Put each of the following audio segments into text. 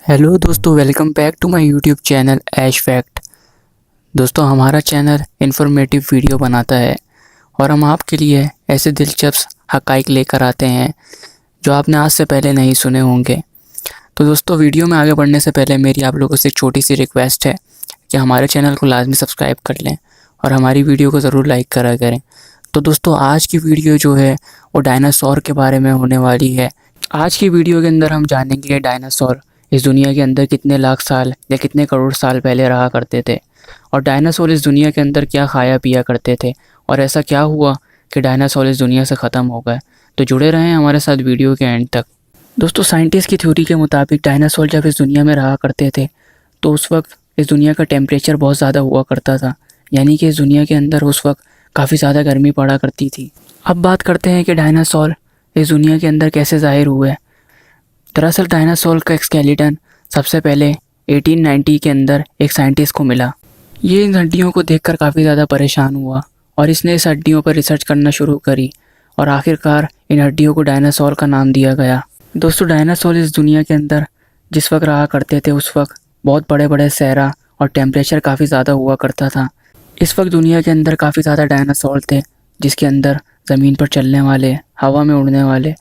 Hello दोस्तों, welcome back to my YouTube channel Ash Fact. दोस्तों, हमारा चैनल इन्फॉर्मेटिव वीडियो बनाता है और हम आपके लिए ऐसे दिलचस्प हक़ाइक़ लेकर आते हैं जो आपने आज से पहले नहीं सुने होंगे। तो दोस्तों, वीडियो में आगे बढ़ने से पहले मेरी आप लोगों से एक छोटी सी रिक्वेस्ट है कि हमारे चैनल को लाजमी सब्सक्राइब कर लें और हमारी वीडियो को ज़रूर लाइक करा करें। तो दोस्तों, आज की वीडियो जो है वो डायनासोर के बारे में होने वाली है। आज की वीडियो के अंदर हम जानेंगे कि डायनासोर इस दुनिया के अंदर कितने लाख साल या कितने करोड़ साल पहले रहा करते थे और डायनासोर इस दुनिया के अंदर क्या खाया पिया करते थे और ऐसा क्या हुआ कि डायनासोर इस दुनिया से ख़त्म हो गए। तो जुड़े रहें हमारे साथ वीडियो के एंड तक। दोस्तों, साइंटिस्ट की थ्योरी के मुताबिक डायनासोर जब इस दुनिया में रहा करते थे तो उस वक्त इस दुनिया का टेम्परेचर बहुत ज़्यादा हुआ करता था, यानी कि इस दुनिया के अंदर उस वक्त काफ़ी ज़्यादा गर्मी पड़ा करती थी। अब बात करते हैं कि डायनासोर इस दुनिया के अंदर कैसे ज़ाहिर हुए। दरअसल डायनासोर का एक स्केलेटन सबसे पहले 1890 के अंदर एक साइंटिस्ट को मिला। ये इन हड्डियों को देखकर काफ़ी ज़्यादा परेशान हुआ और इसने इस हड्डियों पर रिसर्च करना शुरू करी और आखिरकार इन हड्डियों को डायनासोर का नाम दिया गया। दोस्तों, डायनासोर इस दुनिया के अंदर जिस वक्त रहा करते थे उस वक्त बहुत बड़े बड़े सहरा और टेम्परेचर काफ़ी ज़्यादा हुआ करता था। इस वक्त दुनिया के अंदर काफ़ी ज़्यादा डायनासोर थे, जिसके अंदर ज़मीन पर चलने वाले, हवा में उड़ने वाले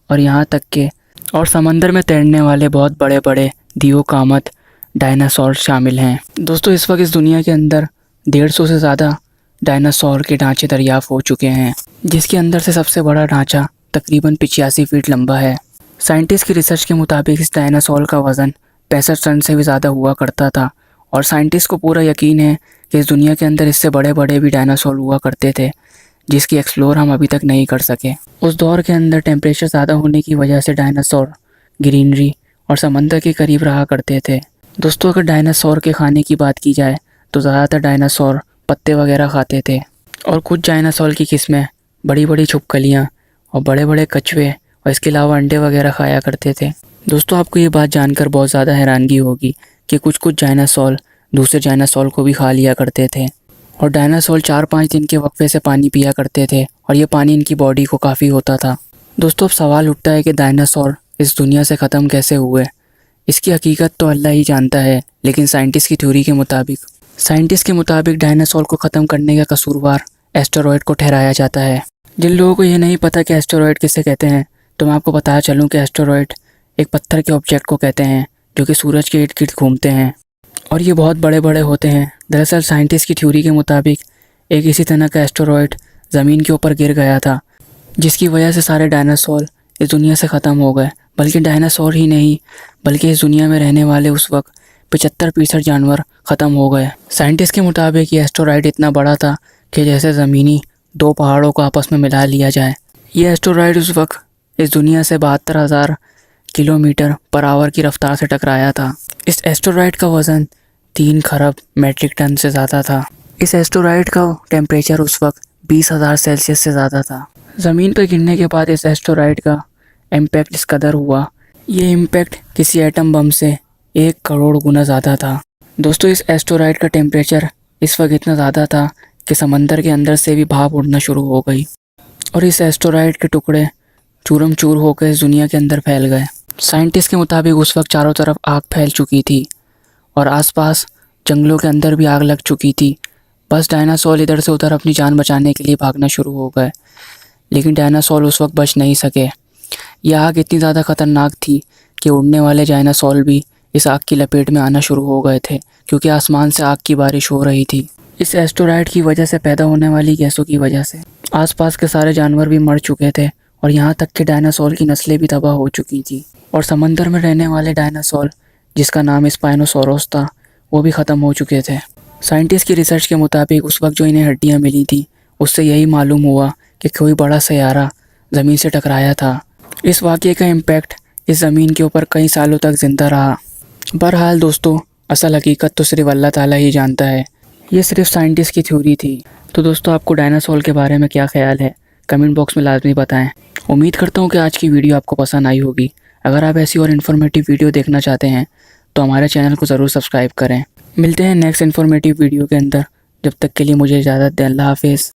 और यहाँ तक के और समंदर में तैरने वाले बहुत बड़े बड़े दियोकामत डायनासोर शामिल हैं। दोस्तों, इस वक्त इस दुनिया के अंदर 150 से ज़्यादा डायनासोर के ढांचे दरियाफ़ हो चुके हैं, जिसके अंदर से सबसे बड़ा ढांचा तकरीबन 85 फीट लंबा है। साइंटिस्ट की रिसर्च के मुताबिक इस डायनासोर का वज़न 65 टन से भी ज़्यादा हुआ करता था और साइंटिस्ट को पूरा यकीन है कि इस दुनिया के अंदर इससे बड़े बड़े भी डायनासोर हुआ करते थे, जिसकी एक्सप्लोर हम अभी तक नहीं कर सके। उस दौर के अंदर टेम्परेचर ज़्यादा होने की वजह से डायनासोर ग्रीनरी और समंदर के करीब रहा करते थे। दोस्तों, अगर डायनासोर के खाने की बात की जाए तो ज़्यादातर डायनासोर पत्ते वगैरह खाते थे और कुछ डायनासोर की किस्में बड़ी बड़ी छिपकलियाँ और बड़े बड़े कछुए और इसके अलावा अंडे वगैरह खाया करते थे। दोस्तों, आपको ये बात जानकर बहुत ज़्यादा हैरानगी होगी कि कुछ डायनासोर दूसरे डायनासोर को भी खा लिया करते थे और डायनासोर 4-5 दिन के वक्फे से पानी पिया करते थे और ये पानी इनकी बॉडी को काफ़ी होता था। दोस्तों, अब सवाल उठता है कि डायनासोर इस दुनिया से ख़त्म कैसे हुए। इसकी हकीकत तो अल्लाह ही जानता है, लेकिन साइंटिस्ट की थ्योरी के मुताबिक डायनासोर को ख़त्म करने का कसूरवार एस्टेरॉयड को ठहराया जाता है। जिन लोगों को ये नहीं पता कि एस्टेरॉयड किसे कहते हैं, तो मैं आपको बताया चलूँ कि एस्टेरॉयड एक पत्थर के ऑब्जेक्ट को कहते हैं जो कि सूरज के इर्द गिर्द घूमते हैं और ये बहुत बड़े बड़े होते हैं। दरअसल साइंटिस्ट की थ्योरी के मुताबिक एक इसी तरह का एस्टेरॉयड ज़मीन के ऊपर गिर गया था, जिसकी वजह से सारे डायनासोर इस दुनिया से ख़त्म हो गए। बल्कि डायनासोर ही नहीं, बल्कि इस दुनिया में रहने वाले उस वक्त 75% जानवर ख़त्म हो गए। साइंटिस्ट के मुताबिक ये एस्टेरॉयड इतना बड़ा था कि जैसे ज़मीनी 2 पहाड़ों को आपस में मिला लिया जाए। ये एस्टेरॉयड उस वक्त इस दुनिया से 72,000 किलोमीटर पर आवर की रफ्तार से टकराया था। इस एस्टेरॉयड का वज़न 3 खरब मेट्रिक टन से ज़्यादा था। इस एस्टेरॉयड का टेम्परेचर उस वक्त 20,000 सेल्सियस से ज़्यादा था। ज़मीन पर गिरने के बाद इस एस्टेरॉयड का इम्पैक्ट इस कदर हुआ, ये इम्पैक्ट किसी एटम बम से 1 करोड़ गुना ज़्यादा था। दोस्तों, इस एस्टेरॉयड का टेम्परेचर इस वक्त इतना ज़्यादा था कि समंदर के अंदर से भी भाप उड़ना शुरू हो गई और इस एस्टेरॉयड के टुकड़े चूरम चूर होकर इस दुनिया के अंदर फैल गए। साइंटिस्ट के मुताबिक उस वक्त चारों तरफ आग फैल चुकी थी और आसपास जंगलों के अंदर भी आग लग चुकी थी। बस डायनासोर इधर से उधर अपनी जान बचाने के लिए भागना शुरू हो गए, लेकिन डायनासोर उस वक्त बच नहीं सके। यह आग इतनी ज़्यादा ख़तरनाक थी कि उड़ने वाले डायनासोर भी इस आग की लपेट में आना शुरू हो गए थे, क्योंकि आसमान से आग की बारिश हो रही थी। इस एस्टेरॉयड की वजह से पैदा होने वाली गैसों की वजह से आसपास के सारे जानवर भी मर चुके थे और यहाँ तक कि डायनासोर की नस्लें भी तबाह हो चुकी थी और समंदर में रहने वाले डायनासोर, जिसका नाम स्पाइनोसोरस था, वो भी ख़त्म हो चुके थे। साइंटिस्ट की रिसर्च के मुताबिक उस वक्त जो इन्हें हड्डियाँ मिली थी उससे यही मालूम हुआ कि कोई बड़ा सैयारा ज़मीन से टकराया था। इस वाक़ये का इम्पैक्ट इस ज़मीन के ऊपर कई सालों तक ज़िंदा रहा। बहरहाल दोस्तों, असल हकीकत तो सिर्फ अल्लाह ताला ही जानता है, ये सिर्फ साइंटिस्ट की थ्योरी थी। तो दोस्तों, आपको डायनासोर के बारे में क्या ख्याल है, कमेंट बॉक्स में लाजमी बताएं। उम्मीद करता हूँ कि आज की वीडियो आपको पसंद आई होगी। अगर आप ऐसी और इन्फॉर्मेटिव वीडियो देखना चाहते हैं तो हमारे चैनल को ज़रूर सब्सक्राइब करें। मिलते हैं नेक्स्ट इन्फॉर्मेटिव वीडियो के अंदर। जब तक के लिए मुझे इजाज़त दें। अल्लाह हाफिज़।